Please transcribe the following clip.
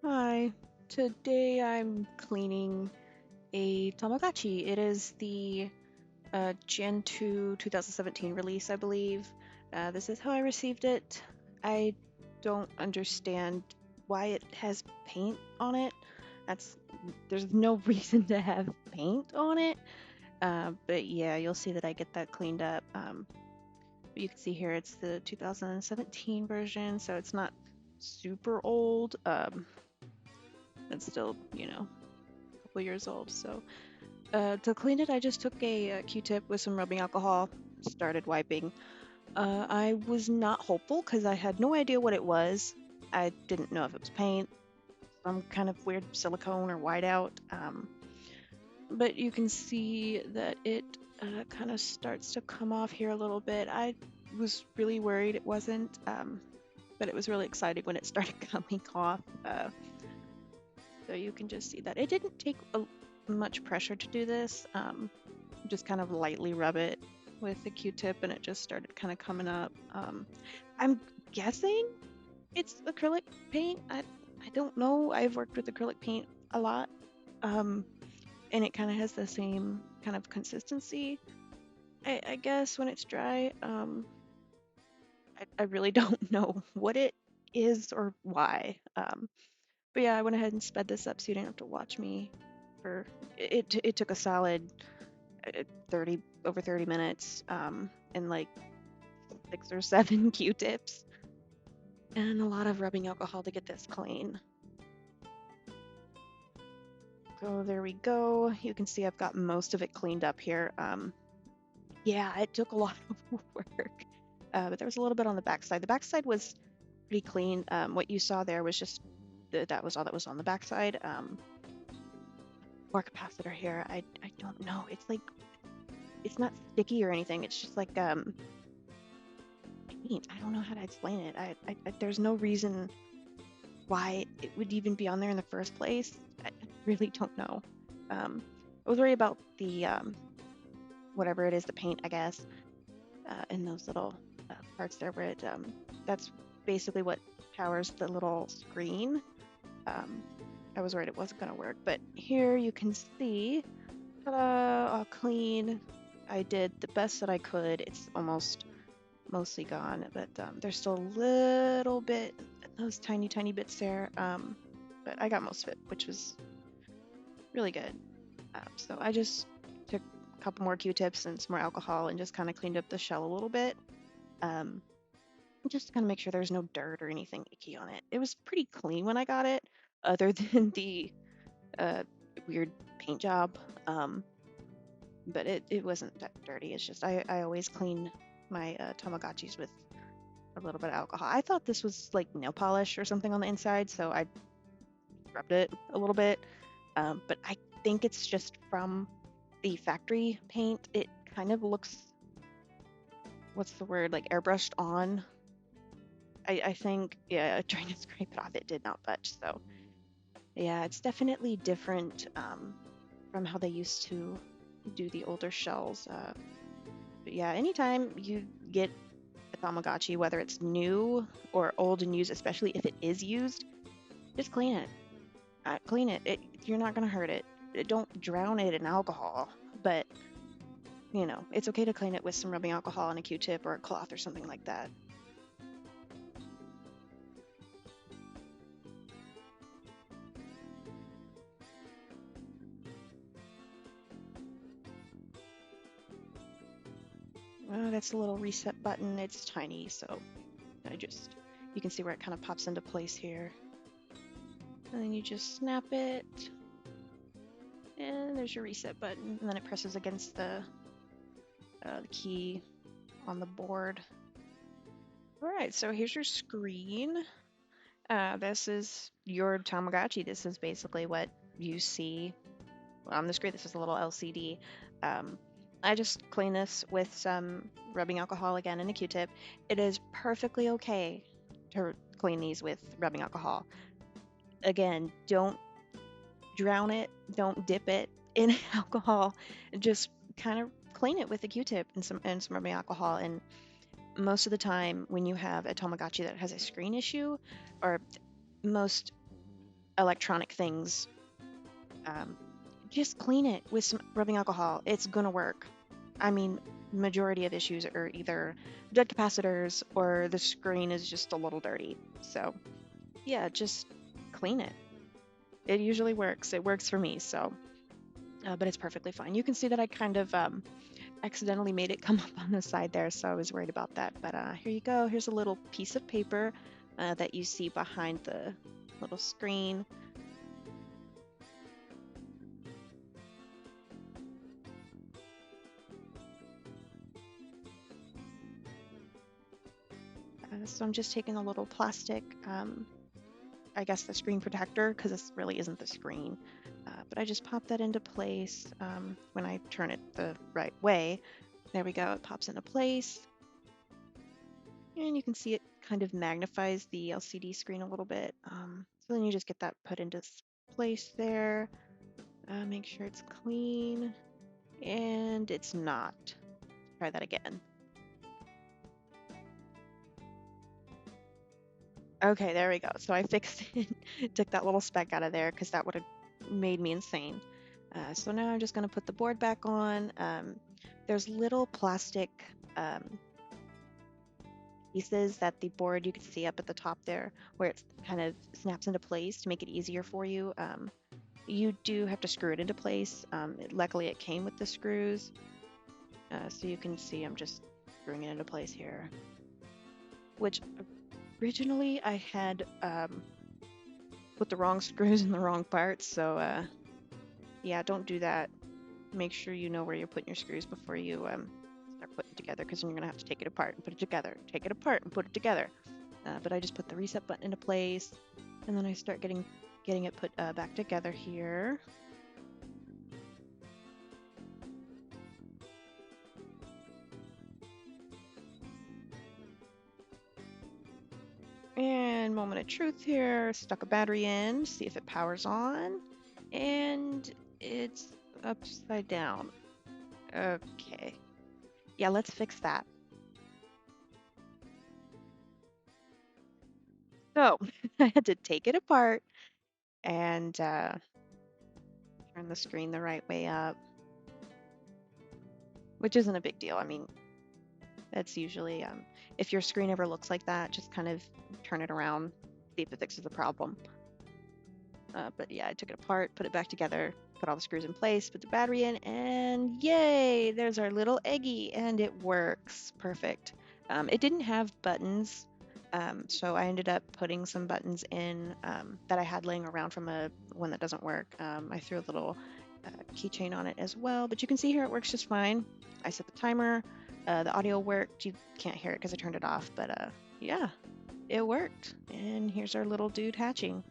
Hi, today I'm cleaning a Tamagotchi. It is the Gen 2 2017 release, I believe. This is how I received it. I don't understand why it has paint on it. That's There's no reason to have paint on it. But yeah, you'll see that I get that cleaned up. But you can see here it's the 2017 version, so it's not super old. It's still, couple years old. So to clean it, I just took a Q-tip with some rubbing alcohol, started wiping. I was not hopeful because I had no idea what it was. I didn't know if it was paint, some kind of weird silicone or whiteout. But you can see that it kind of starts to come off here a little bit. I was really worried it wasn't, but it was really exciting when it started coming off. So you can just see that it didn't take much pressure to do this. Just kind of lightly rub it with the Q-tip, and it just started kind of coming up. I'm guessing it's acrylic paint. I don't know. I've worked with acrylic paint a lot, um, and it kind of has the same kind of consistency. I guess when it's dry, I really don't know what it is or why. But yeah, I went ahead and sped this up so you didn't have to watch me for it. It took a solid 30 over 30 minutes, and like 6 or 7 Q-tips and a lot of rubbing alcohol to get this clean. So there we go. You can see I've got most of it cleaned up here. Yeah, it took a lot of work, but there was a little bit on the backside. The backside was pretty clean. What you saw there was just that was all that was on the backside. More capacitor here. I don't know. It's like it's not sticky or anything. It's just like paint. I don't know how to explain it. There's no reason why it would even be on there in the first place. I really don't know. I was worried about the whatever it is, the paint, I guess, in those little parts there where that's basically what powers the little screen. Um, I was worried it wasn't going to work, but here you can see, ta-da, all clean. I did the best that I could. It's almost mostly gone, but there's still a little bit, those tiny, tiny bits there. But I got most of it, which was really good. So I just took a couple more Q-tips and some more alcohol and just kind of cleaned up the shell a little bit. Um, just to kind of make sure there's no dirt or anything icky on it. It was pretty clean when I got it, other than the uh, weird paint job. But it wasn't that dirty. It's just I always clean my Tamagotchis with a little bit of alcohol. I thought this was like nail polish or something on the inside, so I rubbed it a little bit. But I think it's just from the factory paint. It kind of looks, what's the word, like airbrushed on. I think, yeah, trying to scrape it off, it did not budge. So yeah, it's definitely different from how they used to do the older shells. But yeah, anytime you get a Tamagotchi, whether it's new or old and used, especially if it is used, just clean it. Clean it. You're not gonna hurt it. Don't drown it in alcohol, but it's okay to clean it with some rubbing alcohol and a Q-tip or a cloth or something like that. That's a little reset button. It's tiny, so you can see where it kind of pops into place here. And then you just snap it, and there's your reset button, and then it presses against the key on the board. All right, so here's your screen. This is your Tamagotchi. This is basically what you see on the screen. This is a little LCD. Um, I just clean this with some rubbing alcohol again and a Q-tip. It is perfectly okay to clean these with rubbing alcohol. Again, don't drown it, don't dip it in alcohol. Just kind of clean it with a Q-tip and some rubbing alcohol. And most of the time, when you have a Tamagotchi that has a screen issue, or most electronic things, um, just clean it with some rubbing alcohol. It's gonna work. I mean, majority of issues are either dead capacitors or the screen is just a little dirty. So yeah, just clean it. It usually works. It works for me. So, but it's perfectly fine. You can see that I kind of accidentally made it come up on the side there, so I was worried about that. But here you go. Here's a little piece of paper that you see behind the little screen. So I'm just taking a little plastic, I guess the screen protector, because this really isn't the screen. But I just pop that into place when I turn it the right way. There we go. It pops into place. And you can see it kind of magnifies the LCD screen a little bit. So then you just get that put into place there. Make sure it's clean. And it's not. Try that again. Okay, there we go. So I fixed it, took that little speck out of there because that would have made me insane. So now I'm just going to put the board back on. There's little plastic pieces that the board you can see up at the top there where it kind of snaps into place to make it easier for you. You do have to screw it into place. Luckily, it came with the screws. So you can see I'm just screwing it into place here, which originally I had put the wrong screws in the wrong parts. So yeah, don't do that. Make sure you know where you're putting your screws before you start putting it together, because then you're going to have to take it apart and put it together, take it apart and put it together. But I just put the reset button into place, and then I start getting it put back together here. And moment of truth here, stuck a battery in, see if it powers on, and it's upside down. Okay. Yeah, let's fix that. So I had to take it apart and turn the screen the right way up, which isn't a big deal. I mean, that's usually, if your screen ever looks like that, just kind of turn it around, see if it fixes the problem. But yeah, I took it apart, put it back together, put all the screws in place, put the battery in, and yay, there's our little Eggy, and it works. Perfect. It didn't have buttons, so I ended up putting some buttons in that I had laying around from one that doesn't work. I threw a little keychain on it as well, but you can see here it works just fine. I set the timer, the audio worked. You can't hear it because I turned it off, but yeah, it worked. And here's our little dude hatching.